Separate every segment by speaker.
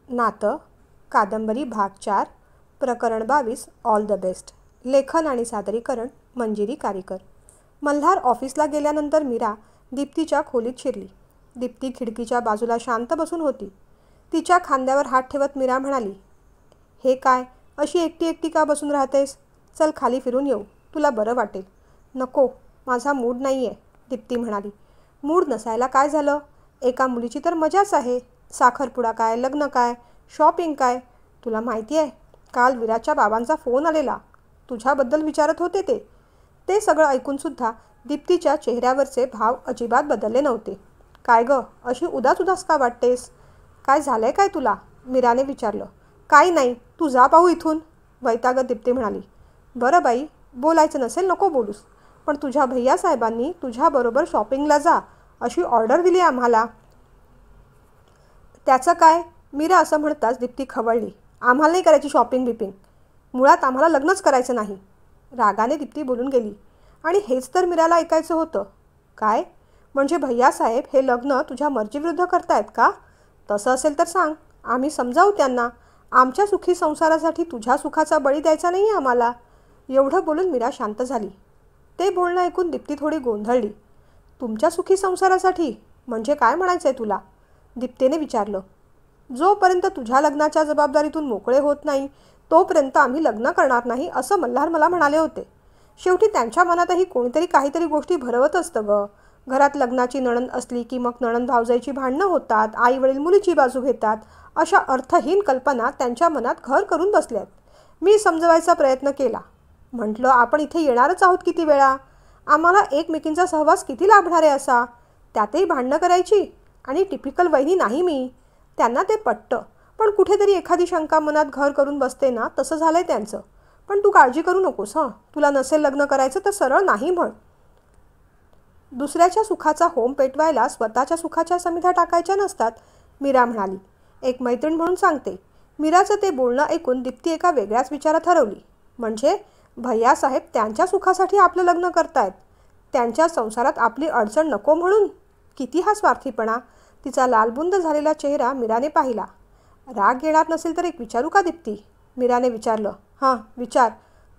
Speaker 1: नातं कादंबरी भाग 4 प्रकरण 22 ऑल द बेस्ट. लेखन आणि सादरीकरण मंजिरी कारीकर. मल्हार ऑफिसला गेल्यानंतर मीरा दीप्तीच्या खोलीत शिरली. दीप्ती खिडकीच्या बाजूला शांत बसून होती. तिच्या खांद्यावर हात ठेवत मीरा म्हणाली, हे काय, अशी एकटी एकटी का बसून राहतेस? चल खाली फिरून येऊ, तुला बरं वाटेल. नको, माझा मूड नाही आहे, दीप्ती म्हणाली. मूड नसायला काय झालं? एका मुलीची तर मजाच आहे. साखरपुडा काय, लग्न काय, शॉपिंग काय. तुला माहिती आहे, काल विराच्या बाबांचा फोन आलेला. तुझ्याबद्दल विचारत होते ते. ते सगळं ऐकूनसुद्धा दीप्तीच्या चेहऱ्यावरचे भाव अजिबात बदलले नव्हते. काय गं, अशी उदास उदास का वाटतेस? काय झालंय काय तुला? मीराने विचारलं. काही नाही, तू जा पाहू इथून, वैतागत दीप्ती म्हणाली. बरं बाई, बोलायचं नसेल नको बोलूस, पण तुझ्या भैयासाहेबांनी तुझ्याबरोबर शॉपिंगला जा अशी ऑर्डर दिली आम्हाला. त्याचं काय? मीरा असं म्हणताच दीप्ती खवळली. आम्हाला नाही करायची शॉपिंग बिपिंग. मुळात आम्हाला लग्नच करायचं नाही. रागाने दीप्ती बोलून गेली. आणि हेच तर मीराला ऐकायचं होतं. काय म्हणजे भैयासाहेब हे लग्न तुझ्या मर्जीविरुद्ध करतायत का? तसं असेल तर सांग, आम्ही समजावू त्यांना. आमच्या सुखी संसारासाठी तुझ्या सुखाचा बळी द्यायचा नाही आम्हाला. एवढं बोलून मीरा शांत झाली. ते बोलणं ऐकून दीप्ती थोडी गोंधळली. तुमच्या सुखी संसारासाठी म्हणजे काय म्हणायचं आहे तुला? दीप्तीने विचारलं. जोपर्यंत तुझ्या लग्नाच्या जबाबदारीतून मोकळे होत नाही तोपर्यंत आम्ही लग्न करणार नाही असं मल्हार मला म्हणाले होते. शेवटी त्यांच्या मनातही कोणीतरी काहीतरी गोष्टी भरवत असतं गं. घरात लग्नाची नणंद असली की मग नणंद भावजाईची भांडणं होतात, आई वडील मुलीची बाजू घेतात. अशा अर्थहीन कल्पना त्यांच्या मनात घर करून बसल्यात. मी समजवायचा प्रयत्न केला. म्हटलं आपण इथे येणारच आहोत किती वेळा, आम्हाला एकमेकींचा सहवास किती लाभणार आहे असा. त्यातही भांडणं करायची. आणि टिपिकल वहिनी नाही मी. त्यांना ते पटतं, पण कुठेतरी एखादी शंका मनात घर करून बसते ना, तसं झालंय त्यांचं. पण तू काळजी करू नकोस हं. तुला नसेल लग्न करायचं तर सरळ नाही म्हण. दुसऱ्याच्या सुखाचा होम पेटवायला स्वतःच्या सुखाच्या समिधा टाकायच्या नसतात, मीरा म्हणाली. एक मैत्रीण म्हणून सांगते. मीराचं ते बोलणं ऐकून दीप्ती एका वेगळ्याच विचारात हरवली. म्हणजे भैयासाहेब त्यांच्या सुखासाठी आपलं लग्न करतायत, त्यांच्या संसारात आपली अडचण नको म्हणून? किती हा स्वार्थीपणा. तिचा लालबुंद झालेला चेहरा मीराने पाहिला. राग येणार नसेल तर एक विचारू का दीप्ती? मीराने विचारलं. हां विचार,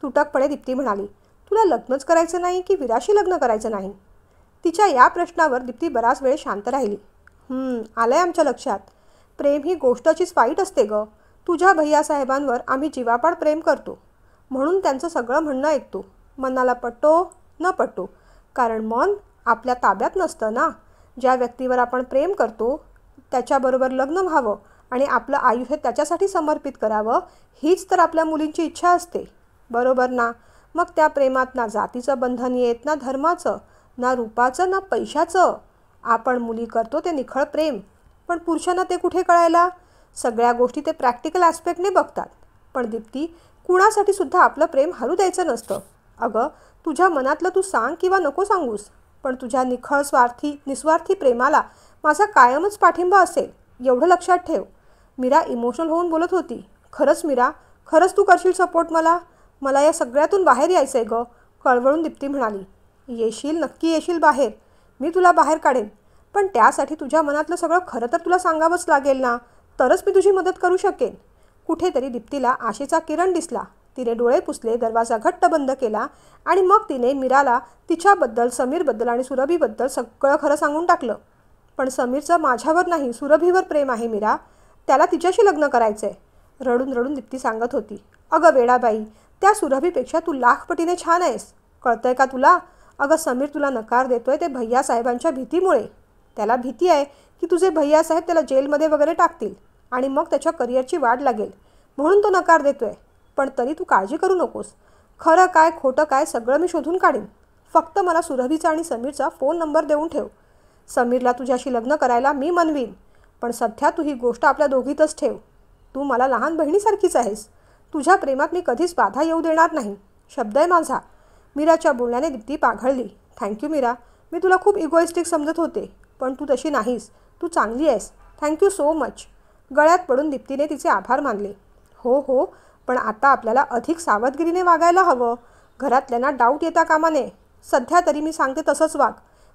Speaker 1: तुटकपणे दीप्ती म्हणाली. तुला लग्नच करायचं नाही की विराशी लग्न करायचं नाही? तिच्या या प्रश्नावर दीप्ती बराच वेळ शांत राहिली. आलंय आमच्या लक्षात. प्रेम ही गोष्टचीच वाईट असते गं. तुझ्या भैयासाहेबांवर आम्ही जीवापाड प्रेम करतो म्हणून त्यांचं सगळं म्हणणं ऐकतो, मनाला पटो न पटो. कारण मन आपल्या ताब्यात नसतं ना. ज्या व्यक्तीवर आपण प्रेम करतो त्याच्याबरोबर लग्न व्हावं आणि आपलं आयुष्य त्याच्यासाठी समर्पित करावं, हीच तर आपल्या मुलींची इच्छा असते, बरोबर ना? मग त्या प्रेमात ना जातीचं बंधन येत, ना धर्माचं, ना रूपाचं, ना पैशाचं. आपण मुली करतो ते निखळ प्रेम, पण पुरुषांना ते कुठे कळायला? सगळ्या गोष्टी ते प्रॅक्टिकल ॲस्पेक्टने बघतात. पण दीप्ती, कुणासाठी सुद्धा आपलं प्रेम हरू द्यायचं नसतं. अगं, तुझ्या मनातलं तू सांग किंवा नको सांगूस, पण तुझ्या निखळ निस्वार्थी प्रेमाला माझा कायमच पाठिंबा असेल, एवढं लक्षात ठेव. मीरा इमोशनल होऊन बोलत होती. खरंच मीरा, खरंच तू करशील सपोर्ट मला? मला या सगळ्यातून बाहेर यायचं आहे गं, कळवळून दीप्ती म्हणाली. येशील, नक्की येशील बाहेर. मी तुला बाहेर काढेन. पण त्यासाठी तुझ्या मनातलं सगळं खरं तर तुला सांगावंच लागेल ना, तरच मी तुझी मदत करू शकेन. कुठेतरी दीप्तीला आशेचा किरण दिसला. तिने डोळे पुसले, दरवाजा घट्ट बंद केला आणि मग तिने मीराला तिच्याबद्दल, समीरबद्दल आणि सुरभीबद्दल सगळं खरं सांगून टाकलं. पण समीरचं माझ्यावर नाही, सुरभीवर प्रेम आहे मीरा. त्याला तिच्याशी लग्न करायचं आहे, रडून रडून दीप्ती सांगत होती. अगं वेडाबाई, त्या सुरभीपेक्षा तू लाखपटीने छान आहेस, कळतंय का तुला? अगं समीर तुला नकार देतोय ते भैयासाहेबांच्या भीतीमुळे. त्याला भीती आहे की तुझे भैयासाहेब त्याला जेलमध्ये वगैरे टाकतील आणि मग त्याच्या करिअरची वाढ लागेल, म्हणून तो नकार देतोय. पण तरी तू काळजी करू नकोस. खरं काय खोटं काय सगळं मी शोधून काढीन. फक्त मला सुरभीचा आणि समीरचा फोन नंबर देऊन ठेव. समीरला तुझ्याशी लग्न करायला मी मनवीन, पण सध्या तू ही गोष्ट आपल्या दोघीतच ठेव. तू मला लहान बहिणीसारखीच आहेस. तुझ्या प्रेमात मी कधीच बाधा येऊ देणार नाही, शब्द आहे माझा. मीराच्या बोलण्याने दीप्ती पाघळली. थँक्यू मीरा, मी तुला खूप इगोइस्टिक समजत होते, पण तू तशी नाहीस. तू चांगली आहेस. Thank you so much. गळ्यात पडून दीप्तीने तिचे आभार मानले. हो, पण आता आपल्याला अधिक सावधगिरीने वागायला हवं. घरातल्यांना डाऊट येता कामा नये. सध्या तरी मी सांगते तसंच वाग.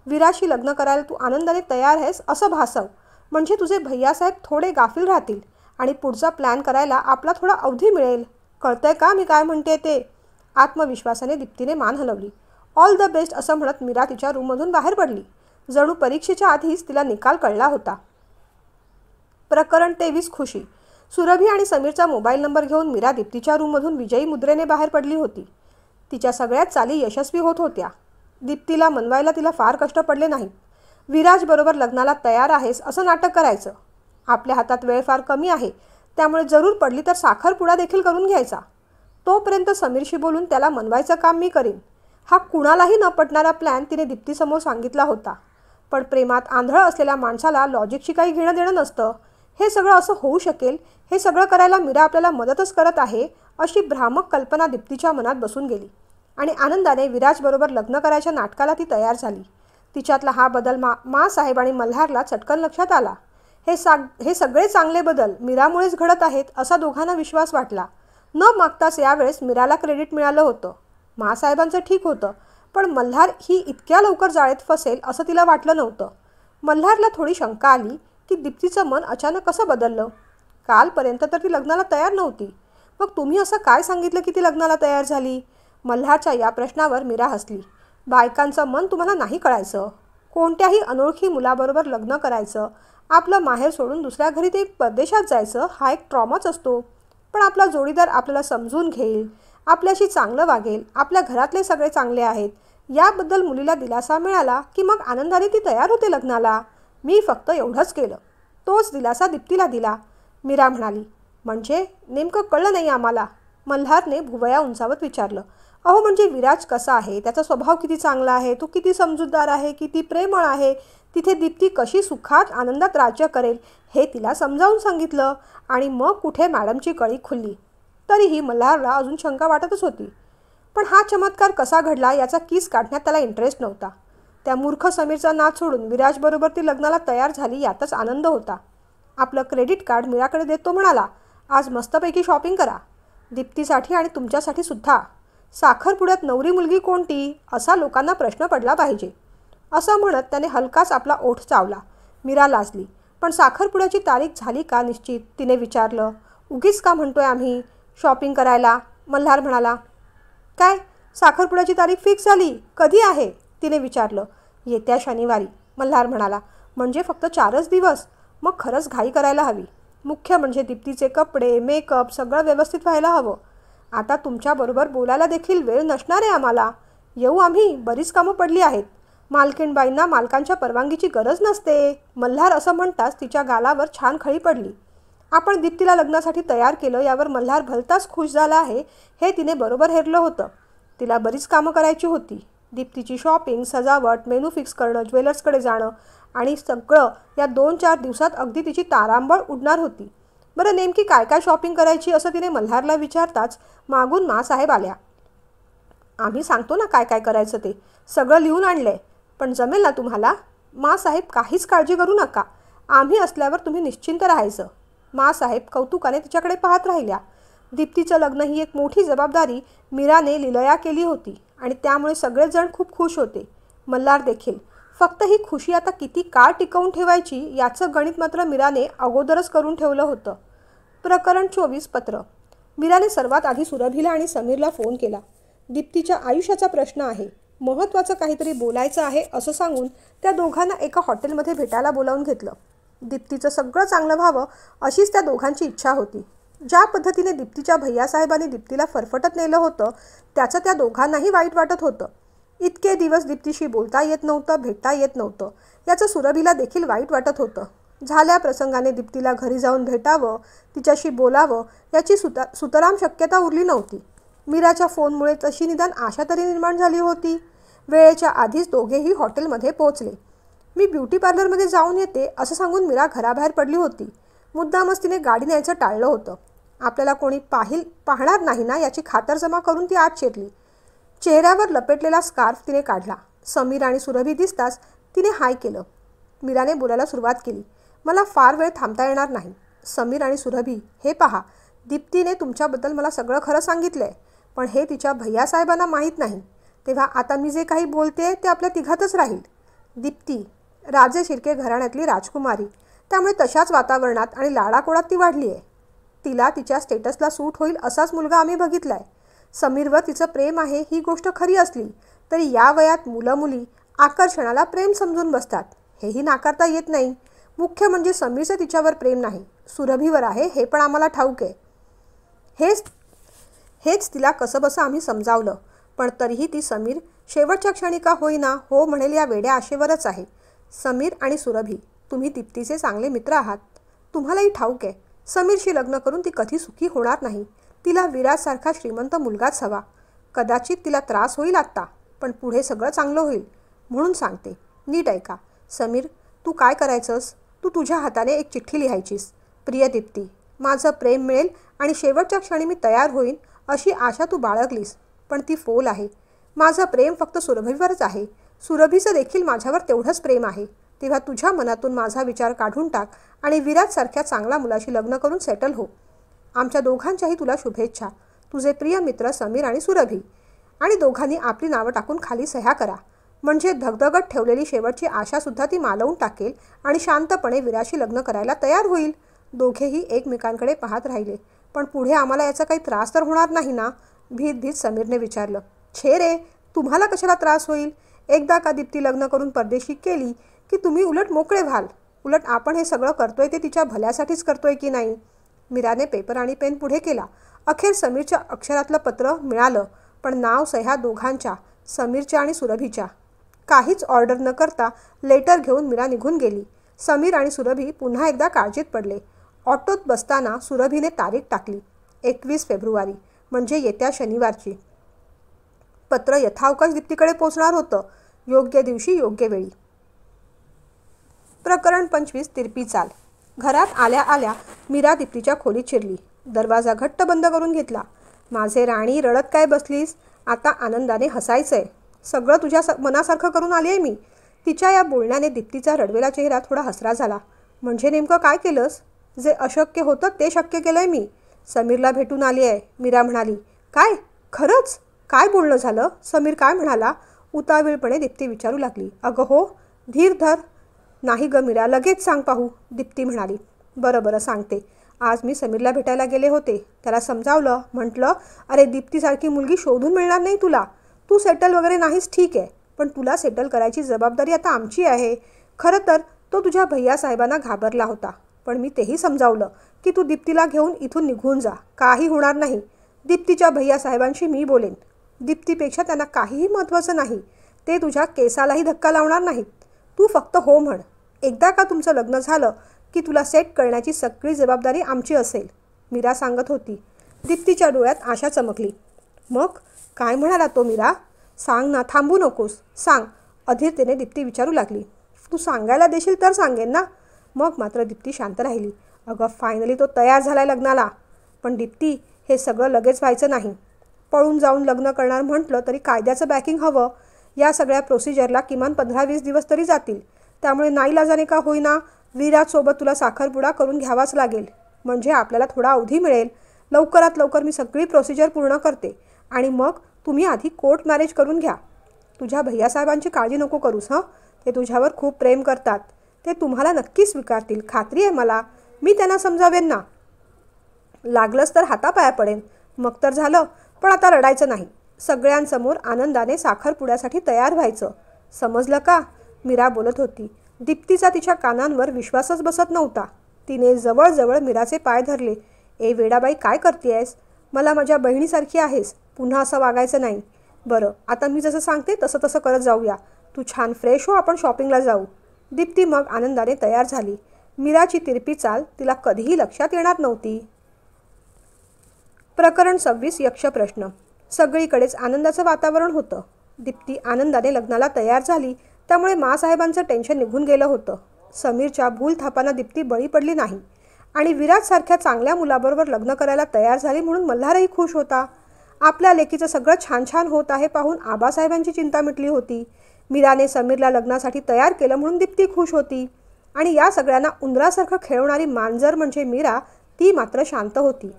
Speaker 1: विराशी लग्न करायला तू आनंदाने तयार आहेस असं भासव, म्हणजे तुझे भैयासाहेब थोडे गाफील राहतील आणि पुढचा प्लॅन करायला आपला थोडा अवधी मिळेल. कळतंय का मी काय म्हणते ते? आत्मविश्वासाने दीप्तीने मान हलवली. ऑल द बेस्ट असं म्हणत मीरा तिच्या रूममधून बाहेर पडली. जणू परीक्षेच्या आधीच तिला निकाल कळला होता. प्रकरण 23 खुशी. सुरभी आणि समीरचा मोबाईल नंबर घेऊन मीरा दीप्तीच्या रूममधून विजयी मुद्रेने बाहेर पडली होती. तिच्या सगळ्याच चाली यशस्वी होत होत्या. दीप्तीला मनवायला तिला फार कष्ट पडले नाहीत. विराजबरोबर लग्नाला तयार आहेस असं नाटक करायचं. आपल्या हातात वेळ फार कमी आहे, त्यामुळे जरूर पडली तर साखरपुडा देखील करून घ्यायचा. तोपर्यंत समीरशी बोलून त्याला मनवायचं काम मी करीन. हा कुणालाही न पटणारा प्लॅन तिने दीप्तीसमोर सांगितला होता. पण प्रेमात आंधळ असलेल्या माणसाला लॉजिकशी काही घेणं देणं नसतं. हे सगळं असं होऊ शकेल, हे सगळं करायला मीरा आपल्याला मदतच करत आहे, अशी भ्रामक कल्पना दीप्तीच्या मनात बसून गेली. आणि आनंदाने विराजबरोबर लग्न करायच्या नाटकाला ती तयार झाली. तिच्यातला हा बदल माँसाहेब आणि मल्हारला चटकन लक्षात आला. हे सगळे चांगले बदल मीरामुळेच घडत आहेत असा दोघांना विश्वास वाटला. न मागताच यावेळेस मीराला क्रेडिट मिळालं होतं. माँसाहेबांचं ठीक होतं, पण मल्हार ही इतक्या लवकर जाळेत फसेल असं तिला वाटलं नव्हतं. मल्हारला थोडी शंका आली की दीप्तीचं मन अचानक कसं बदललं. कालपर्यंत तर ती लग्नाला तयार नव्हती. मग तुम्ही असं काय सांगितलं की ती लग्नाला तयार झाली? मल्हारच्या या प्रश्नावर मीरा हसली. बायकांचं मन तुम्हाला नाही कळायचं. कोणत्याही अनोळखी मुलाबरोबर लग्न करायचं, आपलं माहेर सोडून दुसऱ्या घरी ते परदेशात जायचं, हा एक ट्रॉमाच असतो. पण आपला जोडीदार आपल्याला समजून घेईल, आपल्याशी चांगलं वागेल, आपल्या घरातले सगळे चांगले आहेत, याबद्दल मुलीला दिलासा मिळाला की मग आनंदाने ती तयार होते लग्नाला. मी फक्त एवढंच केलं. तोच दिलासा दीप्तीला दिला. मीरा म्हणाली. म्हणजे नेमकं कळलं नाही आम्हाला. मल्हारने भुवया उंचावत विचारलं. अहो म्हणजे विराज कसा आहे, त्याचा स्वभाव किती चांगला आहे, तो किती समजूतदार आहे, किती प्रेमळ आहे, तिथे दीप्ती कशी सुखात आनंदात राज्य करेल हे तिला समजावून सांगितलं. आणि मग कुठे मॅडमची कळी खुलली. तरीही मल्हारला अजून शंका वाटतच होती. पण हा चमत्कार कसा घडला याचा कीस काढण्यात त्याला इंटरेस्ट नव्हता. त्या मूर्ख समीरचा नाद सोडून विराजबरोबर ती लग्नाला तयार झाली यातच आनंद होता. आपलं क्रेडिट कार्ड मीराकडे देतो म्हणाला. आज मस्तपैकी शॉपिंग करा, दीप्तीसाठी आणि तुमच्यासाठी सुद्धा. साखरपुड्यात नवरी मुलगी कोणती असा लोकांना प्रश्न पडला पाहिजे. असं म्हणत त्याने हलकाच आपला ओठ चावला. मीरा लाजली. पण साखरपुड्याची तारीख झाली का निश्चित, तिने विचारलं. उगीच का म्हणतोय आम्ही शॉपिंग करायला, मल्हार म्हणाला. काय साखरपुड्याची तारीख फिक्स झाली? कधी आहे, तिने विचारलं. येत्या शनिवारी, मल्हार म्हणाला. म्हणजे फक्त 4च दिवस? मग खरंच घाई करायला हवी. मुख्य म्हणजे दीप्तीचे कपडे, मेकअप सगळं व्यवस्थित व्हायला हवं. आता तुमच्याबरोबर बोलायला देखील वेळ नसणार आहे आम्हाला. येऊ आम्ही, बरीच कामं पडली आहेत. मालकीणबाईंना मालकांच्या परवानगीची गरज नसते. मल्हार असं म्हणताच तिच्या गालावर छान खळी पडली. आपण दीप्तीला लग्नासाठी तयार केलं यावर मल्हार भलताच खुश झाला आहे हे तिने बरोबर हेरलं होतं. तिला बरीच कामं करायची होती. दीप्तीची शॉपिंग, सजावट, मेनू फिक्स करणं, ज्वेलर्सकडे जाणं आणि सगळं या 2-4 दिवसात अगदी तिची तारांबळ उडणार होती. बरं नेमकी काय काय शॉपिंग करायची असं तिने मल्हारला विचारताच मागून माँसाहेब आल्या. आम्ही सांगतो ना काय काय करायचं ते, सगळं लिहून आणलंय. पण जमेल ना तुम्हाला? माँसाहेब काहीच काळजी करू नका, आम्ही असल्यावर तुम्ही निश्चिंत राहायचं. माँसाहेब कौतुकाने तिच्याकडे पाहत राहिल्या. दीप्तीचं लग्न ही एक मोठी जबाबदारी मीराने लिलया केली होती आणि त्यामुळे सगळेजण खूप खुश होते. मल्हार देखील. फक्त ही खुशी आता किती काळ टिकवून ठेवायची याचं गणित मात्र मीराने अगोदरच करून ठेवलं होतं. प्रकरण 24 पत्र. मीराने सर्वात आधी सुरभीला आणि समीरला फोन केला. दीप्तीच्या आयुष्याचा प्रश्न आहे, महत्त्वाचं काहीतरी बोलायचं आहे असं सांगून त्या दोघांना एका हॉटेलमध्ये भेटायला बोलावून घेतलं. दीप्तीचं सगळं चांगलं व्हावं अशीच त्या दोघांची इच्छा होती. ज्या पद्धतीने दीप्तीच्या भैयासाहेबांनी दीप्तीला फरफटत नेलं होतं त्याचं त्या दोघांनाही वाईट वाटत होतं. इतके दिवस दीप्तीशी बोलता येत नव्हतं, भेटता येत नव्हतं, याचं सुरभीला देखील वाईट वाटत होतं. झाल्या प्रसंगाने दीप्तीला घरी जाऊन भेटावं, तिच्याशी बोलावं याची सुतराम शक्यता उरली नव्हती. मीराच्या फोनमुळे तशी निदान आशा तरी निर्माण झाली होती. वेळेच्या आधीच दोघेही हॉटेलमध्ये पोहोचले. मी ब्युटी पार्लरमध्ये जाऊन येते असं सांगून मीरा घराबाहेर पडली होती. मुद्दामच तिने गाडी न्यायचं टाळलं होतं. आपल्याला कोणी पाहणार नाही ना याची खातरजमा करून ती आत शिरली. चेहऱ्यावर लपेटलेला स्कार्फ तिने काढला. समीर आणि सुरभी दिसताच तिने हाय केलं. मीराने बोलायला सुरुवात केली. मला फार वेळ थांबता येणार नाही. समीर आणि सुरभी, हे पहा, दीप्तीने तुमच्याबद्दल मला सगळं खरं सांगितलंय, पण हे तिच्या भैयासाहेबांना माहीत नाही. तेव्हा आता मी जे काही बोलते ते आपल्या तिघातच राहील. दीप्ती राजे शिर्के घराण्यातली राजकुमारी, त्यामुळे तशाच वातावरणात आणि लाडाकोडात ती वाढली आहे. तिला तिच्या स्टेटसला सूट होईल असाच मुलगा आम्ही बघितलाय. समीरवर तिचं प्रेम आहे ही गोष्ट खरी असली तरी या वयात मुलं मुली आकर्षणाला प्रेम समजून बसतात, हेही नाकारता येत नाही. मुख्य म्हणजे समीरचं तिच्यावर प्रेम नाही, सुरभीवर आहे हे पण आम्हाला ठाऊक आहे. हेच तिला कसंबसं आम्ही समजावलं, पण तरीही ती समीर शेवटच्या क्षणी का होईना हो म्हणेल या वेड्या आशेवरच आहे. समीर आणि सुरभी, तुम्ही दीप्तीचे चांगले मित्र आहात. तुम्हालाही ठाऊक आहे समीरशी लग्न करून ती कधी सुखी होणार नाही. तिला विराजसारखा श्रीमंत मुलगाच हवा. कदाचित तिला त्रास होईल आत्ता, पण पुढे सगळं चांगलं होईल. म्हणून सांगते, नीट ऐका. समीर, तू काय करायचंस? तू तुझ्या हाताने एक चिठ्ठी लिहायचीस. प्रिय दीप्ती, माझं प्रेम मिळेल आणि शेवटच्या क्षणी मी तयार होईन अशी आशा तू बाळगलीस, पण ती फोल आहे. माझं प्रेम फक्त सुरभीवरच आहे. सुरभीचं देखील माझ्यावर तेवढंच प्रेम आहे. तेव्हा तुझ्या मनातून माझा विचार काढून टाक आणि विराजसारख्या चांगल्या मुलाशी लग्न करून सेटल हो. आमच्या दोघांच्याही तुला शुभेच्छा. तुझे प्रिय मित्र समीर आणि सुरभी. आणि दोघांनी आपली नावं टाकून खाली सह्या करा. म्हणजे धगधगत ठेवलेली शेवटची आशासुद्धा ती मालवून टाकेल आणि शांतपणे विराशी लग्न करायला तयार होईल. दोघेही एकमेकांकडे पाहत राहिले. पण पुढे आम्हाला याचा काही त्रास तर होणार नाही ना? भीत भीत समीरने विचारलं. छे रे, तुम्हाला कशाला त्रास होईल? एकदा का दीप्ती लग्न करून परदेशी केली की तुम्ही उलट मोकळे व्हाल. उलट आपण हे सगळं करतोय ते तिच्या भल्यासाठीच करतोय की नाही? मीराने पेपर आणि पेन पुढे केला. अखेर समीरच्या अक्षरातलं पत्र मिळालं, पण नाव सह्या दोघांच्या, समीरच्या आणि सुरभीच्या. काहीच ऑर्डर न करता लेटर घेऊन मीरा निघून गेली. समीर आणि सुरभी पुन्हा एकदा काळजीत पडले. ऑटोत बसताना सुरभीने तारीख टाकली, 21 फेब्रुवारी, म्हणजे येत्या शनिवारची. पत्र यथावकाश दीप्तीकडे पोचणार होतं, योग्य दिवशी योग्य वेळी. प्रकरण 25. तिरपी चाल. घरात आल्या आल्या मीरा दीप्तीच्या खोलीत शिरली. दरवाजा घट्ट बंद करून घेतला. माझे राणी, रडत काय बसलीस? आता आनंदाने हसायचंय. सगळं तुझ्या मनासारखं करून आली आहे मी. तिच्या या बोलण्याने दीप्तीचा रडवेला चेहरा थोडा हसरा झाला. म्हणजे नेमकं काय केलंस? जे अशक्य होतं ते शक्य केलंय मी. समीरला भेटून आली आहे, मीरा म्हणाली. काय? खरंच? काय बोलणं झालं? समीर काय म्हणाला? उतावीळपणे दीप्ती विचारू लागली. अगं हो. धीर धर. नाही ग मीरा, लगेच सांग पाहू, दीप्ती म्हणाली. बरं बरं सांगते. आज मी समीरला भेटायला गेले होते. त्याला समजावलं. म्हटलं, अरे दीप्तीसारखी मुलगी शोधून मिळणार नाही तुला. तू सेटल वगैरे नाहीस ठीक आहे, पण तुला सेटल करायची जबाबदारी आता आमची आहे. खरं तर तो तुझ्या भैयासाहेबांना घाबरला होता, पण मी तेही समजावलं की तू दीप्तीला घेऊन इथून निघून जा. काही होणार नाही. दीप्तीच्या भैयासाहेबांशी मी बोलेन. दीप्तीपेक्षा त्यांना काहीही महत्त्वाचं नाही. ते तुझ्या केसालाही धक्का लावणार नाहीत. तू फक्त हो म्हण. एकदा का तुमचं लग्न झालं की तुला सेट करण्याची सगळी जबाबदारी आमची असेल, मीरा सांगत होती. दीप्तीच्या डोळ्यात आशा चमकली. मग काय म्हणाला तो मीरा? सांग ना, थांबू नकोस, सांग, अधीरतेने दीप्ती विचारू लागली. तू सांगायला देशील तर सांगेन ना. मग मात्र दीप्ती शांत राहिली. अगं फायनली तो तयार झालाय लग्नाला. पण दीप्ती, हे सगळं लगेच व्हायचं नाही. पळून जाऊन लग्न करणार म्हटलं तरी कायद्याचं बॅकिंग हवं. या सगळ्या प्रोसिजरला किमान 15-20 दिवस तरी जातील. त्यामुळे नाईलाजाने का होईना विराजसोबत तुला साखरपुडा करून घ्यावाच लागेल. म्हणजे आपल्याला थोडा अवधी मिळेल. लवकरात लवकर मी सगळी प्रोसिजर पूर्ण करते आणि मग तुम्ही आधी कोर्ट मॅरेज करून घ्या. तुझ्या भैयासाहेबांची काळजी नको करूस हं. ते तुझ्यावर खूप प्रेम करतात. ते तुम्हाला नक्की स्वीकारतील, खात्री आहे मला. मी त्यांना समजावेन ना. लागलंच तर हातापाया पडेन. मग तर झालं. पण आता रडायचं नाही. सगळ्यांसमोर आनंदाने साखरपुड्यासाठी तयार व्हायचं. समजलं का? मीरा बोलत होती. दीप्तीचा तिच्या कानांवर विश्वासच बसत नव्हता. तिने जवळजवळ मीराचे पाय धरले. ए वेडाबाई, काय करतेयस? मला माझ्या बहिणीसारखी आहेस. पुन्हा असं वागायचं नाही. बरं, आता मी जसं सांगते तसं तसं करत जाऊया. तू छान फ्रेश हो, आपण शॉपिंगला जाऊ. दीप्ती मग आनंदाने तयार झाली. मीराची तिरपी चाल तिला कधीही लक्षात येणार नव्हती. प्रकरण 26. यक्षप्रश्न. सगळीकडेच आनंदाचं वातावरण होतं. दीप्ती आनंदाने लग्नाला तयार झाली, त्यामुळे मासाहेबांचं टेन्शन निघून गेलं होतं. समीरच्या भूलथापांना दीप्ती बळी पडली नाही आणि विराजसारख्या चांगल्या मुलाबरोबर लग्न करायला तयार झाली म्हणून मल्हारही खुश होता. आपल्या लेकीचं सगळं छान छान होत आहे पाहून आबासाहेबांची चिंता मिटली होती. मीराने समीरला लग्नासाठी तयार केलं म्हणून दीप्ती खुश होती. आणि या सगळ्यांना उंदरासारखं खेळवणारी मांजर म्हणजे मीरा, ती मात्र शांत होती.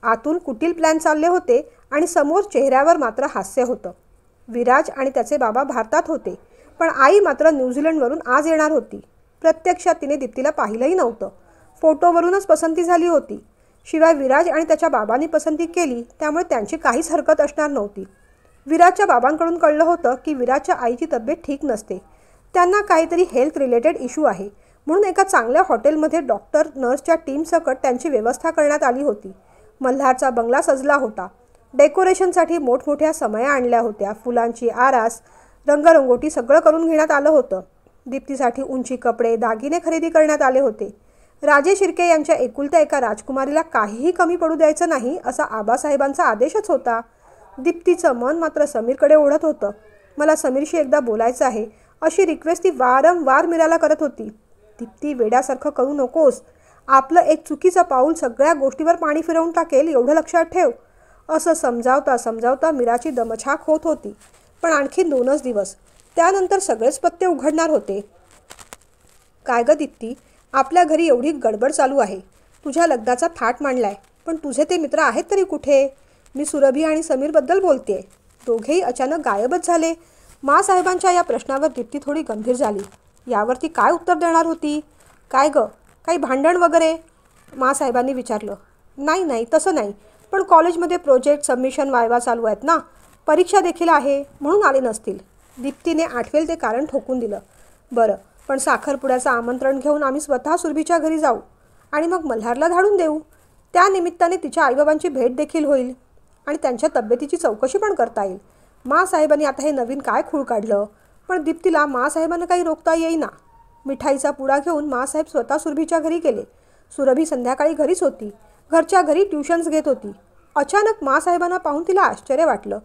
Speaker 1: आतून कुटील प्लॅन चालले होते आणि समोर चेहऱ्यावर मात्र हास्य होतं. विराज आणि त्याचे बाबा भारतात होते, पण आई मात्र न्यूझीलंडवरून आज येणार होती. प्रत्यक्षात तिने दीप्तीला पाहिलंही नव्हतं. फोटोवरूनच पसंती झाली होती. शिवाय विराज आणि त्याच्या बाबांनी पसंती केली, त्यामुळे त्यांची काहीच हरकत असणार नव्हती. विराजच्या बाबांकडून कळलं होतं की विराजच्या आईची तब्येत ठीक नसते. त्यांना काहीतरी हेल्थ रिलेटेड इश्यू आहे, म्हणून एका चांगल्या हॉटेलमध्ये डॉक्टर नर्सच्या टीमसकट त्यांची व्यवस्था करण्यात आली होती. मल्हारचा बंगला सजला होता. डेकोरेशनसाठी मोठमोठ्या समया आणल्या होत्या. फुलांची आरास, रंगरंगोटी सगळं करून घेण्यात आलं होतं. दीप्तीसाठी उंची कपडे, दागिने खरेदी करण्यात आले होते. राजे शिर्के यांच्या एकुलत्या एका राजकुमारीला काहीही कमी पडू द्यायचं नाही असा आबासाहेबांचा आदेशच होता. दीप्तीचं मन मात्र समीरकडे ओढत होतं. मला समीरशी एकदा बोलायचं आहे अशी रिक्वेस्ट ती वारंवार मीराला करत होती. दीप्ती, वेड्यासारखं करू नकोस. आपलं एक चुकीचं पाऊल सगळ्या गोष्टीवर पाणी फिरवून टाकेल, एवढं लक्षात ठेव. असं समजावता समजावता मीराची दमछाक होत होती. पण आणखी 2च दिवस, त्यानंतर सगळेच पत्ते उघडणार होते. काय ग दीप्ती, आपल्या घरी एवढी गडबड चालू आहे. तुझ्या लग्नाचा थाट मांडलाय, पण तुझे ते मित्र आहेत तरी कुठे? मी सुरभी आणि समीरबद्दल बोलतेय. दोघेही अचानक गायबच झाले. माँसाहेबांच्या या प्रश्नावर दीप्ती थोडी गंभीर झाली. यावरती काय उत्तर देणार होती? काय ग, काही भांडण वगैरे? माँसाहेबांनी विचारलं. नाही तसं नाही, पण कॉलेजमध्ये प्रोजेक्ट सबमिशन वायवा चालू आहेत ना, परीक्षा देखील आहे, म्हणून आले नसतील. दीप्तीने आठवेल ते कारण ठोकून दिलं. बरं, पण साखरपुड्याचं आमंत्रण घेऊन आम्ही स्वतः सुरभीच्या घरी जाऊ आणि मग मल्हारला धाडून देऊ. त्या निमित्ताने तिच्या आईबाबांची भेट देखील होईल आणि त्यांच्या तब्येतीची चौकशी पण करता येईल. माँसाहेबांनी आता हे नवीन काय खूळ काढलं? पण दीप्तीला माँसाहेबांना काही रोखता येईना. मिठाईचा पुडा घेऊन माँसाहेब स्वतः सुरभीच्या घरी गेले. सुरभी संध्याकाळी घरीच होती. घरच्या घरी ट्युशन्स घेत होती. अचानक माँसाहेबांना पाहून तिला आश्चर्य वाटलं.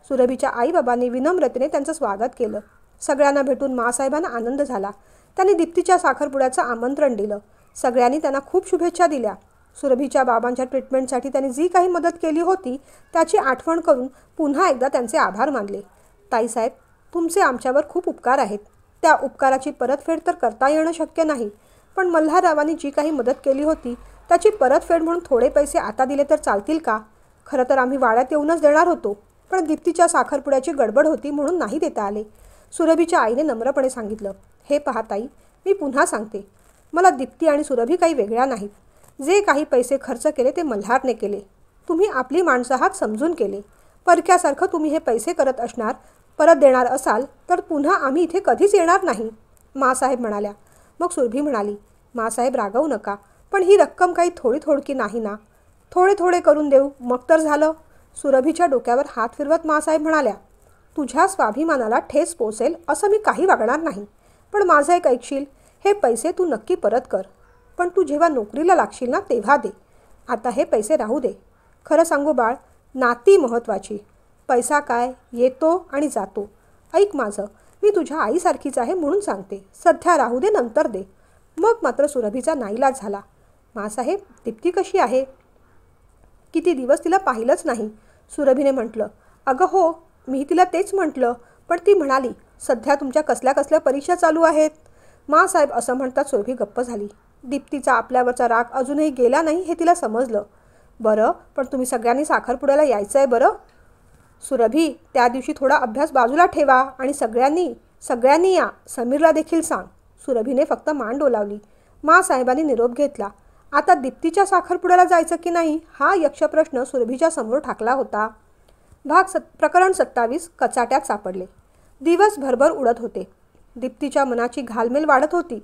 Speaker 1: सुरभीच्या आईबाबांनी विनम्रतेने त्यांचं स्वागत केलं. सगळ्यांना भेटून माँसाहेबांना आनंद झाला. त्यांनी दीप्तीच्या साखरपुड्याचं आमंत्रण दिलं. सगळ्यांनी त्यांना खूप शुभेच्छा दिल्या. सुरभीच्या बाबांच्या ट्रीटमेंटसाठी त्यांनी जी काही मदत केली होती त्याची आठवण करून पुन्हा एकदा त्यांचे आभार मानले. ताईसाहेब, तुमचे आमच्यावर खूप उपकार आहेत. त्या उपकाराची परतफेड तर करता येणं शक्य नाही, पण मल्हाररावांनी जी काही मदत केली होती त्याची परतफेड म्हणून थोडे पैसे आता दिले तर चालतील का? खरं तर आम्ही वाड्यात येऊनच देणार होतो, पण दीप्तीच्या साखरपुड्याची गडबड होती म्हणून नाही देता आले. सुरभीच्या आईने नम्रपणे सांगितलं. हे पहा ताई, मी पुन्हा सांगते, मला दीप्ती आणि सुरभी काही वेगळ्या नाहीत. जे काही पैसे खर्च केले ते मल्हारने केले. तुम्ही आपली माणसं आहात समजून केले. परक्यासारखं तुम्ही हे पैसे करत असणार, परत देणार असाल तर पुन्हा आम्ही इथे कधीच येणार नाही, माँसाहेब म्हणाल्या. मग सुरभी म्हणाली, माँसाहेब रागवू नका, पण ही रक्कम काही थोडी नाही ना. थोडे करून देऊ, मग तर झालं. सुरभीच्या डोक्यावर हात फिरवत माँसाहेब म्हणाल्या, तुझ्या स्वाभिमानाला ठेस पोचेल असं मी काही वागणार नाही, पण माझं एक ऐकशील? हे पैसे तू नक्की परत कर, पण तू जेव्हा नोकरीला लागशील ना तेव्हा दे. आता हे पैसे राहू दे. खरं सांगू बाळ, नाती महत्त्वाची. पैसा काय, येतो आणि जातो. ऐक माझं, मी तुझ्या आईसारखीच आहे म्हणून सांगते. सध्या राहू दे, नंतर दे. मग मात्र सुरभीचा नाईलाज झाला. माँसाहेब, दीप्ती कशी आहे? किती दिवस तिला पाहिलंच नाही. सुरभीने म्हटलं. अगं हो, मी तिला तेच म्हटलं, पण ती म्हणाली, सध्या तुमच्या कसल्या परीक्षा चालू आहेत. माँसाहेब असं म्हणतात सुरभी गप्प झाली. दीप्तीचा आपल्यावरचा राग अजूनही गेला नाही हे तिला समजलं. बरं, पण तुम्ही सगळ्यांनी साखरपुड्याला यायचं आहे बरं? सुरभी, त्या दिवशी थोडा अभ्यास बाजूला ठेवा आणि सगळ्यांनी या. समीरला देखील सांग. सुरभीने फक्त मान डोलावली. माँसाहेबांनी निरोप घेतला. आता दीप्तीच्या साखरपुड्याला जायचं की नाही हा यक्षप्रश्न सुरभीच्या समोर ठाकला होता. प्रकरण 27 कचाट्यात सापडले. दिवस भरभर उडत होते. दीप्तीच्या मनाची घालमेल वाढत होती.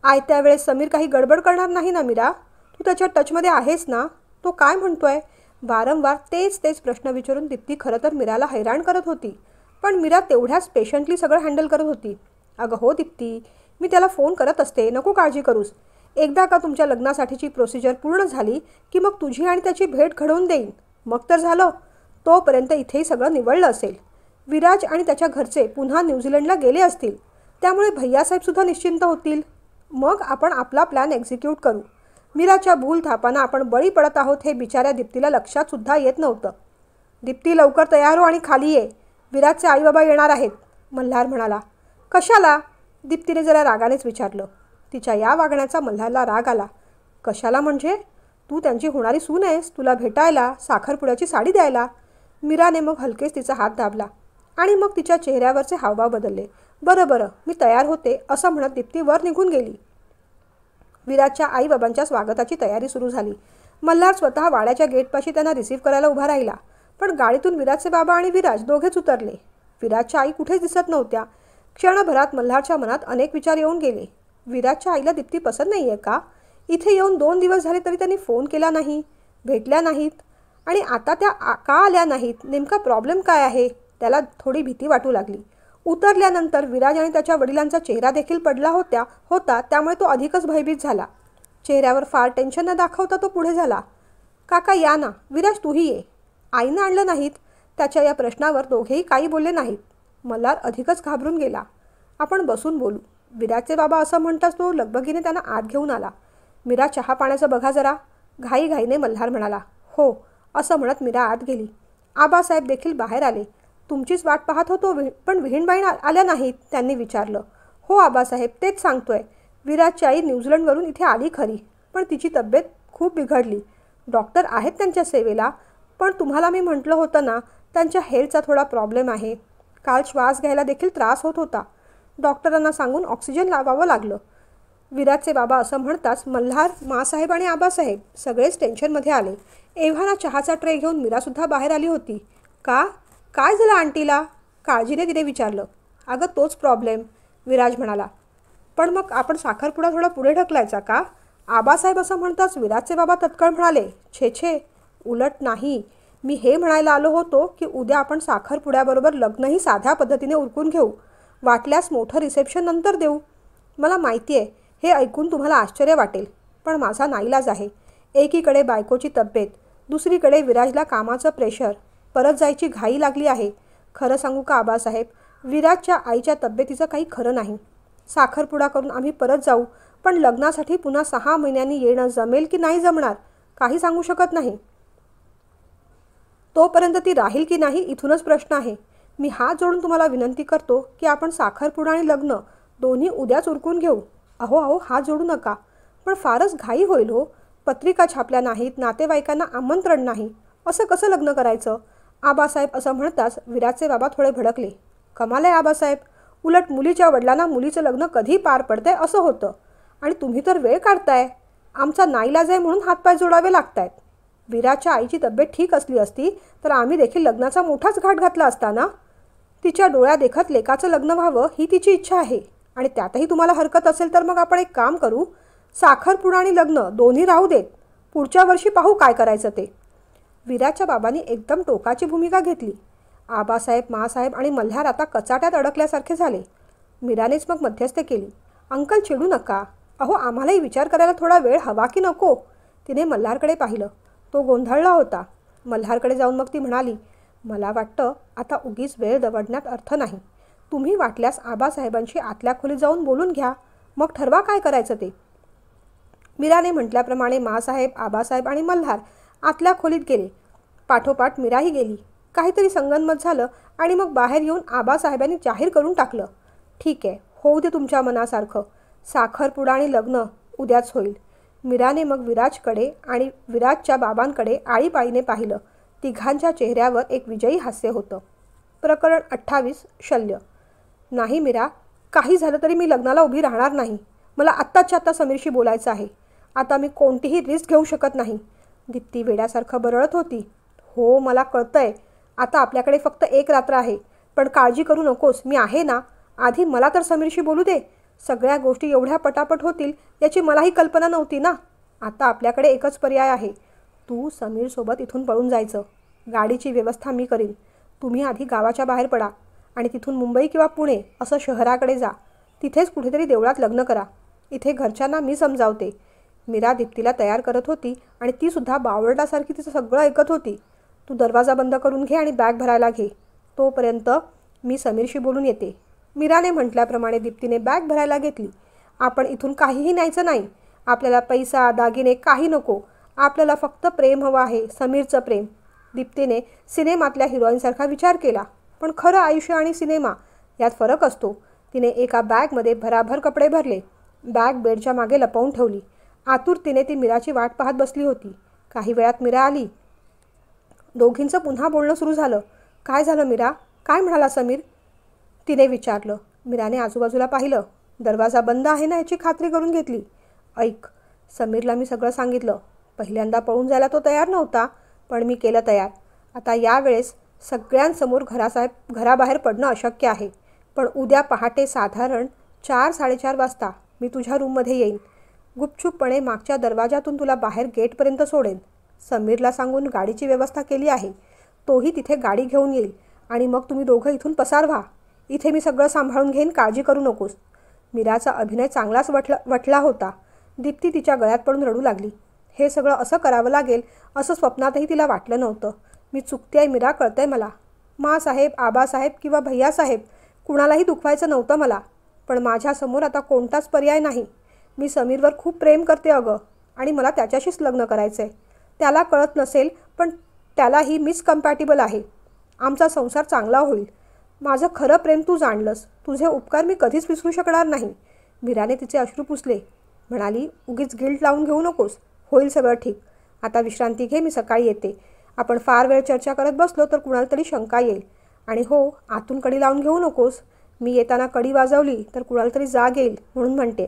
Speaker 1: आयत्या वेळेस समीर काही गडबड करणार नाही ना मीरा? तू त्याच्या टचमध्ये आहेस ना? तो काय म्हणतोय? वारंवार तेच प्रश्न विचारून दीप्ती खरं तर मीराला हैराण करत होती. पण मीरा तेवढ्याच पेशंटली सगळं हँडल करत होती. अगं हो दीप्ती, मी त्याला फोन करत असते, नको काळजी करूस. एकदा का तुमच्या लग्नासाठीची प्रोसिजर पूर्ण झाली की मग तुझी आणि त्याची भेट घडवून देईन. मग तर झालं. तोपर्यंत इथेही सगळं निवळलं असेल. विराज आणि त्याच्या घरचे पुन्हा न्यूझीलंडला गेले असतील, त्यामुळे भैयासाहेबसुद्धा निश्चिंत होतील. मग आपण आपला प्लॅन एक्झिक्यूट करू. मीराच्या भूलथापांना आपण बळी पडत आहोत हे बिचाऱ्या दीप्तीला लक्षात सुद्धा येत नव्हतं. दीप्ती, लवकर तयार हो आणि खाली ये. विराजचे आईबाबा येणार आहेत, मल्हार म्हणाला. कशाला? दीप्तीने जरा रागानेच विचारलं. तिच्या या वागण्याचा मल्हारला राग आला. कशाला म्हणजे? तू त्यांची होणारी सून आहेस, तुला भेटायला, साखरपुड्याची साडी द्यायला. मीराने मग हलकेच तिचा हात दाबला आणि मग तिच्या चेहऱ्यावरचे हावभाव बदलले. बरं, मी तयार होते असं म्हणत दीप्ती वर निघून गेली. विराजच्या आई-बाबांच्या स्वागताची तयारी सुरू झाली. मल्हार स्वतः वाड्याच्या गेटपाशी त्यांना रिसीव्ह करायला उभा राहिला. पण गाडीतून विराजचे बाबा आणि विराज दोघेच उतरले. विराजच्या आई कुठेच दिसत नव्हत्या. क्षणभरात मल्हारच्या मनात अनेक विचार येऊन गेले. विराजच्या आईला दीप्ती पसंत नाही आहे का? इथे येऊन 2 दिवस झाले तरी त्यांनी फोन केला नाही, भेटल्या नाहीत आणि आता त्या का आल्या नाहीत? नेमका प्रॉब्लेम काय आहे? त्याला थोडी भीती वाटू लागली. उतरल्यानंतर विराज आणि त्याच्या वडिलांचा चेहरा देखील पडला होता त्यामुळे तो अधिकच भयभीत झाला. चेहऱ्यावर फार टेन्शन न दाखवता तो पुढे झाला. काका या ना. विराज तूही ये. आईनं आणलं नाहीत? त्याच्या या प्रश्नावर दोघेही काही बोलले नाहीत. मल्हार अधिकच घाबरून गेला. आपण बसून बोलू. विराजचे बाबा असं म्हणताच तो लगबगीने त्यांना आत घेऊन आला. मीरा चहा पाण्याचं बघा जरा. घाईघाईने मल्हार म्हणाला. हो असं म्हणत मीरा आत गेली. आबासाहेब देखील बाहेर आले. तुमचीच वाट पाहत होतो पण विहीणबाई आल्या नाहीत? त्यांनी विचारलं. हो आबासाहेब तेच सांगतोय. विराजची आई न्यूझीलंडवरून इथे आली खरी, पण तिची तब्येत खूप बिघडली. डॉक्टर आहेत त्यांच्या सेवेला, पण तुम्हाला मी म्हटलं होतं ना त्यांच्या हेल्थचा थोडा प्रॉब्लेम आहे. काल श्वास घ्यायला देखील त्रास होत होता. डॉक्टरांना सांगून ऑक्सिजन लावावं लागलं. विराजचे बाबा असं म्हणताच मल्हार, मासाहेब आणि आबासाहेब सगळेच टेन्शनमध्ये आले. एव्हाना चहाचा ट्रे घेऊन मीरासुद्धा बाहेर आली होती. काय झालं आंटीला? काळजीने तिने विचारलं. अगं तोच प्रॉब्लेम, विराज म्हणाला. पण मग आपण साखरपुडा थोडा पुढे ढकलायचा का? आबासाहेब असं म्हणताच विराजचे बाबा तत्काळ म्हणाले. छे उलट नाही. मी हे म्हणायला आलो होतो की उद्या आपण साखरपुड्याबरोबर लग्नही साध्या पद्धतीने उरकून घेऊ. वाटल्यास मोठं रिसेप्शन नंतर देऊ. मला माहिती आहे हे ऐकून तुम्हाला आश्चर्य वाटेल, पण माझा नाईलाज आहे. एकीकडे बायकोची तब्येत, दुसरीकडे विराजला कामाचं प्रेशर, परत जायची घाई लागली आहे. खरं सांगू का आबासाहेब, विराजच्या आईच्या तब्येतीचं काही खरं नाही. साखरपुडा करून आम्ही परत जाऊ, पण लग्नासाठी पुन्हा 6 महिन्यांनी येणं जमेल की नाही जमणार काही सांगू शकत नाही. तोपर्यंत ती राहील की नाही इथूनच प्रश्न आहे. मी हात जोडून तुम्हाला विनंती करतो की आपण साखरपुडा आणि लग्न दोन्ही उद्याच उरकून घेऊ. अहो हात जोडू नका. पण फारच घाई होईल हो. पत्रिका छापल्या नाहीत, नातेवाईकांना आमंत्रण नाही, असं कसं लग्न करायचं? आबासाहेब असं म्हणताच विराजचे बाबा थोडे भडकले. कमाल आहे आबासाहेब. उलट मुलीच्या वडिलांना मुलीचं लग्न कधी पार पडतंय असं होतं, आणि तुम्ही तर वेळ काढताय. आमचा नाईलाज आहे म्हणून हातपाय जोडावे लागतायत. विराजच्या आईची तब्येत ठीक असली असती तर आम्ही देखील लग्नाचा मोठाच घाट घातला असता ना. तिच्या डोळ्या देखत लेकाचं लग्न व्हावं ही तिची इच्छा आहे, आणि त्यातही तुम्हाला हरकत असेल तर मग आपण एक काम करू. साखरपुडा आणि लग्न दोन्ही राहू देत. पुढच्या वर्षी पाहू काय करायचं ते. विराजच्या बाबांनी एकदम टोकाची भूमिका घेतली. आबासाहेब, मासाहेब आणि मल्हार आता कचाट्यात अडकल्यासारखे झाले. मीरानेच मग मध्यस्थी केली. अंकल चिडू नका. अहो आम्हालाही विचार करायला थोडा वेळ हवा की नको? तिने मल्हारकडे पाहिलं. तो गोंधळला होता. मल्हारकडे जाऊन मग ती म्हणाली. मला वाटतं आता उगीच वेळ दवडण्यात अर्थ नाही. तुम्ही वाटल्यास आबासाहेबांशी आतल्या खोलीत जाऊन बोलून घ्या, मग ठरवा काय करायचं ते. मीराने म्हटल्याप्रमाणे मासाहेब, आबासाहेब आणि मल्हार आतल्या खोलीत गेले. पाठोपाठ मीराही गेली. काहीतरी संगनमत झालं आणि मग बाहेर येऊन आबासाहेबांनी जाहीर करून टाकलं. ठीक आहे, होऊ दे तुमच्या मनासारखं. साखरपुडा आणि लग्न उद्याच होईल. मीराने मग विराजकडे आणि विराजच्या बाबांकडे आळीपाळीने पाहिलं. तिघांच्या चेहऱ्यावर एक विजयी हास्य होतं. प्रकरण 28 शल्य. नाही मीरा, काही झालं तरी मी लग्नाला उभी राहणार नाही. मला आत्ताच्या आत्ता समीरशी बोलायचं आहे. आता मी कोणतीही रिस्क घेऊ शकत नाही. दीप्ती वेड्यासारखं बरळत होती. हो मला कळतंय. आता आपल्याकडे फक्त 1 रात्र आहे, पण काळजी करू नकोस, मी आहे ना. आधी मला तर समीरशी बोलू दे. सगळ्या गोष्टी एवढ्या पटापट होतील याची मलाही कल्पना नव्हती ना. आता आपल्याकडे एकच पर्याय आहे. तू समीरसोबत इथून पळून जायचं. गाडीची व्यवस्था मी करीन. तुम्ही आधी गावाच्या बाहेर पडा आणि तिथून मुंबई किंवा पुणे असं शहराकडे जा. तिथेच कुठेतरी देवळात लग्न करा. इथे घरच्यांना मी समजावते. मीरा दीप्तीला तयार करत होती आणि तीसुद्धा बावळटासारखी तिचं सगळं ऐकत होती. तू दरवाजा बंद करून घे आणि बॅग भरायला घे. तोपर्यंत मी समीरशी बोलून येते. मीराने म्हटल्याप्रमाणे दीप्तीने बॅग भरायला घेतली. आपण इथून काहीही न्यायचं नाही. आपल्याला पैसा, दागिने काही नको. आपल्याला फक्त प्रेम हवं आहे, समीरचं प्रेम. दीप्तीने सिनेमातल्या हिरोईनसारखा विचार केला. पण खरं आयुष्य आणि सिनेमा यात फरक असतो. तिने एका बॅगमध्ये भराभर कपडे भरले. बॅग बेडच्या मागे लपवून ठेवली. आतुरतेने ती मीराची वाट पाहत बसली होती. काही वेळात मीरा आली. दोघींचं पुन्हा बोलणं सुरू झालं. काय झालं मीरा? काय म्हणाला समीर? तिने विचारलं. मीराने आजूबाजूला पाहिलं. दरवाजा बंद आहे ना याची खात्री करून घेतली. ऐक, समीरला मी सगळं सांगितलं. पहिल्यांदा पळून जायला तो तयार नव्हता, पण मी केलं तयार. आता यावेळेस सगळ्यांसमोर घराबाहेर पडणं अशक्य आहे. पण उद्या पहाटे साधारण 4-4:30 वाजता मी तुझ्या रूममध्ये येईन. गुपचूपपणे मागच्या दरवाजातून तुला बाहेर गेटपर्यंत सोडेन. समीरला सांगून गाडीची व्यवस्था केली आहे. तोही तिथे गाडी घेऊन येईल आणि मग तुम्ही दोघं इथून पसार व्हा. इथे मी सगळं सांभाळून घेईन, काळजी करू नकोस. मीराचा अभिनय चांगलाच वटला होता. दीप्ती तिच्या गळ्यात पडून रडू लागली. हे सगळं असं करावं लागेल असं स्वप्नातही तिला वाटलं नव्हतं. मी चुकतेय मीरा, कळतंय मला. माँसाहेब, आबासाहेब किंवा भैयासाहेब कुणालाही दुखवायचं नव्हतं मला. पण माझ्यासमोर आता कोणताच पर्याय नाही. मी समीरवर खूप प्रेम करते अगं, आणि मला त्याच्याशीच लग्न करायचं आहे. त्याला कळत नसेल, पण त्यालाही मिसकम्पॅटिबल आहे. आमचा संसार चांगला होईल. माझं खरं प्रेम तू जाणलंस. तुझे उपकार मी कधीच विसरू शकणार नाही. मीराने तिचे अश्रू पुसले. म्हणाली, उगीच गिल्ट लावून घेऊ नकोस. होईल सगळं ठीक. आता विश्रांती घे, मी सकाळी येते. आपण फार वेळ चर्चा करत बसलो तर कुणाला तरी शंका येईल. आणि हो, आतून कडी लावून घेऊ नकोस. मी येताना कडी वाजवली तर कुणाला तरी जाग येईल म्हणून म्हणते.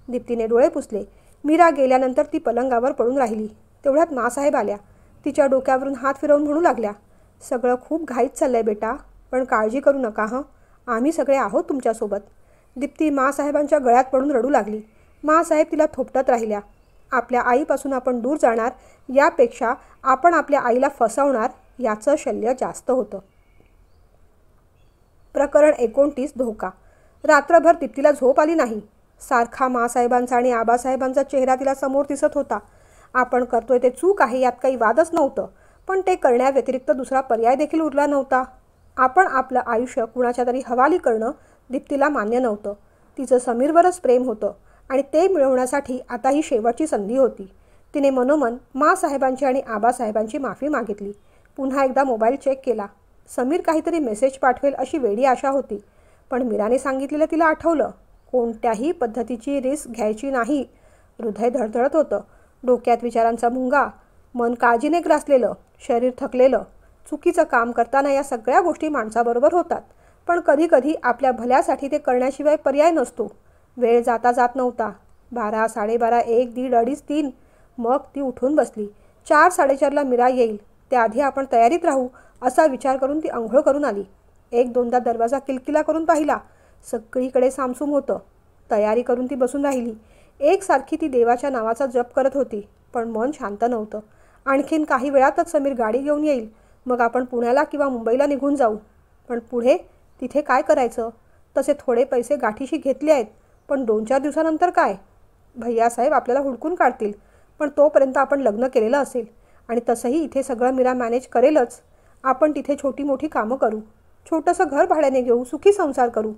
Speaker 1: दीप्तीने डोळे पुसले. मीरा गेल्यानंतर ती पलंगावर पडून राहिली. तेवढ्यात माँसाहेब आल्या. तिच्या डोक्यावरून हात फिरवून म्हणू लागल्या, सगळं खूप घाईत चाललंय बेटा, पण काळजी करू नका हं. आम्ही सगळे आहोत तुमच्यासोबत. दीप्ती माँसाहेबांच्या गळ्यात पडून रडू लागली. माँसाहेब तिला थोपटत राहिल्या. आपल्या आईपासून आपण दूर जाणार यापेक्षा आपण आपल्या आईला फसवणार याचं शल्य जास्त होतं. प्रकरण 29. धोका. रात्रभर दीप्तीला झोप आली नाही. सारखा माँसाहेबांचा आणि आबासाहेबांचा चेहरा तिला समोर दिसत होता. आपण करतोय ते चूक आहे यात काही वादच नव्हतं, पण ते करण्याव्यतिरिक्त दुसरा पर्याय देखील उरला नव्हता. आपण आपलं आयुष्य कुणाच्या तरी हवाली करणं दीप्तीला मान्य नव्हतं. तिचं समीरवरच प्रेम होतं आणि ते मिळवण्यासाठी आता ही शेवटची संधी होती. तिने मनोमन माँसाहेबांची आणि आबासाहेबांची माफी मागितली. पुन्हा एकदा मोबाईल चेक केला. समीर काहीतरी मेसेज पाठवेल अशी वेडी आशा होती. पण मीराने सांगितलेलं तिला आठवलं. कोणत्याही पद्धतीची रिस्क घ्यायची नाही. हृदय धडधडत होतं. डोक्यात विचारांचा मुंगा. मन काळजीने ग्रासलेलं. शरीर थकलेलं. चुकीचं काम करताना या सगळ्या गोष्टी माणसाबरोबर होतात. पण कधीकधी आपल्या भल्यासाठी ते करण्याशिवाय पर्याय नसतो. वेळ जाता जात नव्हता. 12, 12:30, 1, 1:30, 2:30, 3. मग ती उठून बसली. 4-4:30ला मीरा येईल. त्याआधी आपण तयारीत राहू असा विचार करून ती अंघोळ करून आली. 1-2दा दरवाजा किलकिला करून पाहिला. सगळीकडे सामसूम होतं. तयारी करून ती बसून राहिली. एकसारखी ती देवाच्या नावाचा जप करत होती, पण मन शांत नव्हतं. आणखीन काही वेळातच समीर गाडी घेऊन येईल. मग आपण पुण्याला किंवा मुंबईला निघून जाऊ. पण पुढे तिथे काय करायचं? तसे थोडे पैसे गाठीशी घेतले आहेत, पण 2-4 दिवसानंतर काय? भैयासाहेब आपल्याला हुडकून काढतील, पण तोपर्यंत आपण लग्न केलेलं असेल. आणि तसंही इथे सगळं मीरा मॅनेज करेलच. आपण तिथे छोटी मोठी कामं करू. छोटंसं घर भाड्याने घेऊ. सुखी संसार करू.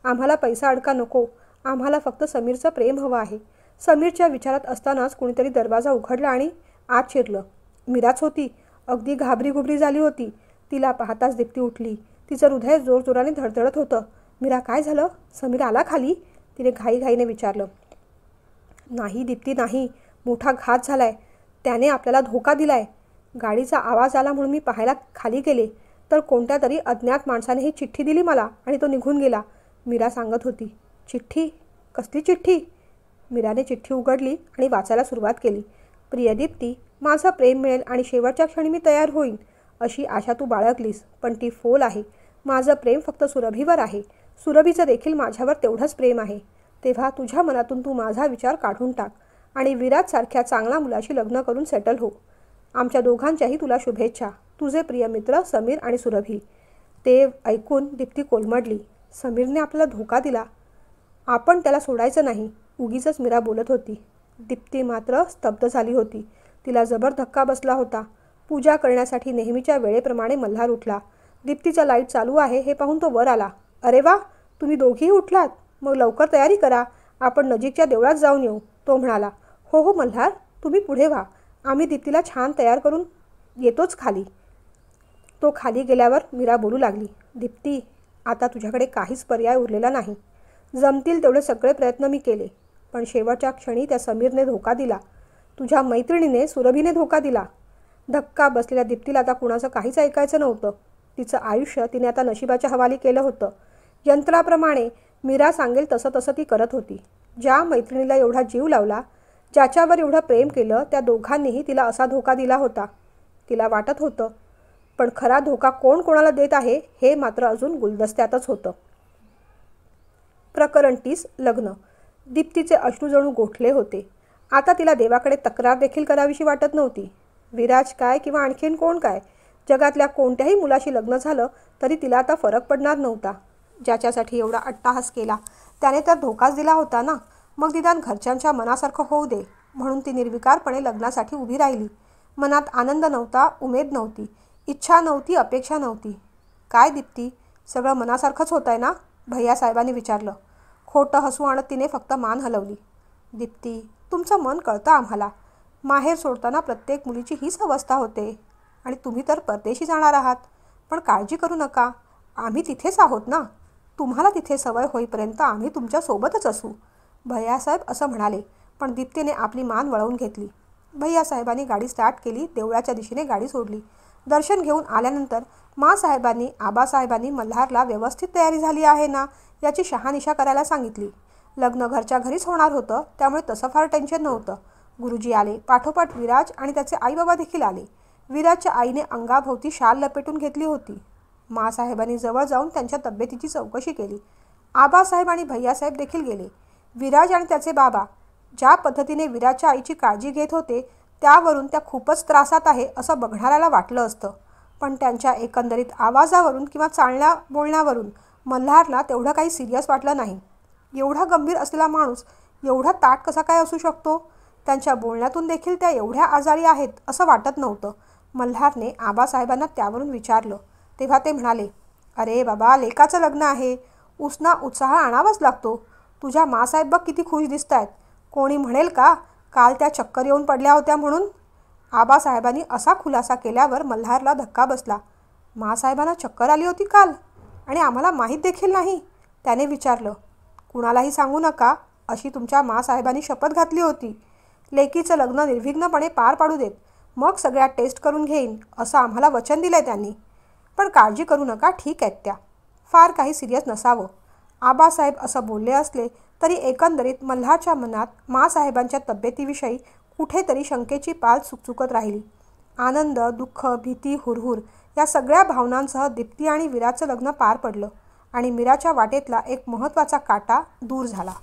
Speaker 1: आम्हाला पैसा अडका नको. आम्हाला फक्त समीरचं प्रेम हवं आहे. समीरच्या विचारात असतानाच कुणीतरी दरवाजा उघडला आणि आत शिरलं. मीराच होती. अगदी घाबरीघुबरी झाली होती. तिला पाहताच दीप्ती उठली. तिचं हृदय जोरजोराने धडधडत होतं. मीरा, काय झालं? समीर आला खाली? तिने घाईघाईने विचारलं. नाही दीप्ती, नाही. मोठा घात झालाय. त्याने आपल्याला धोका दिलाय. गाडीचा आवाज आला म्हणून मी पाहायला खाली गेले, तर कोणत्या तरी अज्ञात माणसाने ही चिठ्ठी दिली मला आणि तो निघून गेला. मीरा सांगत होती. चिठ्ठी? कसली चिठ्ठी? मीराने चिठ्ठी उघडली आणि वाचायला सुरुवात केली. प्रिय दीप्ती, माझं प्रेम मिळेल आणि शेवटच्या क्षणी मी तयार होईन अशी आशा तू बाळगलीस, पण ती फोल आहे. माझं प्रेम फक्त सुरभीवर आहे. सुरभीचं देखील माझ्यावर तेवढंच प्रेम आहे. तेव्हा तुझ्या मनातून तू माझा विचार काढून टाक आणि विराजसारख्या चांगल्या मुलाशी लग्न करून सेटल हो. आमच्या दोघांच्याही तुला शुभेच्छा. तुझे प्रिय मित्र समीर आणि सुरभी. ते ऐकून दीप्ती कोलमडली. समीरने आपल्याला धोका दिला. आपण त्याला सोडायचं नाही. उगीचच मीरा बोलत होती. दीप्ती मात्र स्तब्ध झाली होती. तिला जबर धक्का बसला होता. पूजा करण्यासाठी नेहमीच्या वेळेप्रमाणे मल्हार उठला. दीप्तीचा लाईट चालू आहे हे पाहून तो वर आला. अरे वा, तुम्ही दोघीही उठलात. मग लवकर तयारी करा. आपण नजीकच्या देवळात जाऊन येऊ. तो म्हणाला. हो हो मल्हार, तुम्ही पुढे व्हा. आम्ही दीप्तीला छान तयार करून येतोच खाली. तो खाली गेल्यावर मीरा बोलू लागली. दीप्ती, आता तुझ्याकडे काहीच पर्याय उरलेला नाही. जमतील तेवढे सगळे प्रयत्न मी केले, पण शेवटच्या क्षणी त्या समीरने धोका दिला. तुझ्या मैत्रिणीने, सुरभीने धोका दिला. धक्का बसलेल्या दीप्तीला आता कुणाचं काहीच ऐकायचं नव्हतं. तिचं आयुष्य तिने आता नशिबाच्या हवाली केलं होतं. यंत्राप्रमाणे मीरा सांगेल तसं तसं ती करत होती. ज्या मैत्रिणीला एवढा जीव लावला, ज्याच्यावर एवढं प्रेम केलं त्या दोघांनीही तिला असा धोका दिला होता. तिला वाटत होतं, पण खरा धोका कोण कोणाला देत आहे हे मात्र अजून गुलदस्त्यातच होतं. प्रकरण 30 लग्न. दीप्तीचे अश्रू जणू गोठले होते. आता तिला देवाकडे तक्रार देखील करावीशी वाटत नव्हती. विराज काय किंवा आणखीन कोण काय, जगातल्या कोणत्याही मुलाशी लग्न झालं तरी तिला आता फरक पडणार नव्हता. ज्याच्यासाठी एवढा अट्टाहास केला त्याने तर धोकाच दिला होता ना. मग निदान घरच्यांच्या मनासारखं होऊ दे म्हणून ती निर्विकारपणे लग्नासाठी उभी राहिली. मनात आनंद नव्हता, उमेद नव्हती, इच्छा नव्हती, अपेक्षा नव्हती. काय दीप्ती, सगळं मनासारखंच होत आहे ना? भैयासाहेबांनी विचारलं. खोटं हसू आणत तिने फक्त मान हलवली. दीप्ती, तुमचं मन कळतं आम्हाला. माहेर सोडताना प्रत्येक मुलीची हीच अवस्था होते आणि तुम्ही तर परदेशी जाणार आहात. पण काळजी करू नका, आम्ही तिथेच आहोत ना. तुम्हाला तिथे सवय होईपर्यंत आम्ही तुमच्यासोबतच असू. भैयासाहेब असं म्हणाले, पण दीप्तीने आपली मान वळवून घेतली. भैयासाहेबांनी गाडी स्टार्ट केली. देवळाच्या दिशेने गाडी सोडली. दर्शन घेऊन आल्यानंतर मासाहेबांनी आबासाहेबांनी मल्हारला व्यवस्थित तयारी झाली आहे ना याची शहानिशा करायला सांगितली. लग्न घरच्या घरीच होणार होतं, त्यामुळे तसं फार टेन्शन नव्हतं. गुरुजी आले. पाठोपाठ विराज आणि त्याचे आईबाबा देखील आले. विराजच्या आईने अंगाभोवती शाल लपेटून घेतली होती. मासाहेबांनी जवळ जाऊन त्यांच्या तब्येतीची चौकशी केली. आबासाहेब आणि भैयासाहेब देखील गेले. विराज आणि त्याचे बाबा ज्या पद्धतीने विराजच्या आईची काळजी घेत होते त्यावरून त्या खूपच त्रासात आहे असं बघणाऱ्याला वाटलं असतं. पण त्यांच्या एकंदरीत आवाजावरून किंवा चालण्या बोलण्यावरून मल्हारला तेवढं काही सिरियस वाटलं नाही. एवढा गंभीर असलेला माणूस एवढा ताठ कसा काय असू शकतो? त्यांच्या बोलण्यातून देखील त्या एवढ्या आजारी आहेत असं वाटत नव्हतं. मल्हारने आबासाहेबांना त्यावरून विचारलं तेव्हा ते म्हणाले, अरे बाबा, लेकाचं लग्न आहे, उसना उत्साह आणावाच लागतो. तुझ्या मासाहेब बघ किती खुश दिसत आहेत. कोणी म्हणेल का काल त्या चक्कर येऊन पडल्या होत्या म्हणून? आबासाहेबांनी असा खुलासा केल्यावर मल्हारला धक्का बसला. मासाहेबांना चक्कर आली होती काल आणि आम्हाला माहीत देखील नाही? त्याने विचारलं. कुणालाही सांगू नका अशी तुमच्या मासाहेबांनी शपथ घातली होती. लेकीचं लग्न निर्विघ्नपणे पार पाडू देत, मग सगळ्या टेस्ट करून घेईन असं आम्हाला वचन दिलं आहे त्यांनी. पण काळजी करू नका, ठीक आहेत त्या. फार काही सिरियस नसावं. आबासाहेब असं बोलले असले तरी एकंदरीत मल्हारच्या मनात मासाहेबांच्या तब्येतीविषयी कुठेतरी शंकेची पाल चुकचुकत राहिली. आनंद, दुःख, भीती, हुरहुर या सगळ्या भावनांसह दीप्ती आणि विराजचं लग्न पार पडलं आणि मीराच्या वाटेतला एक महत्त्वाचा काटा दूर झाला.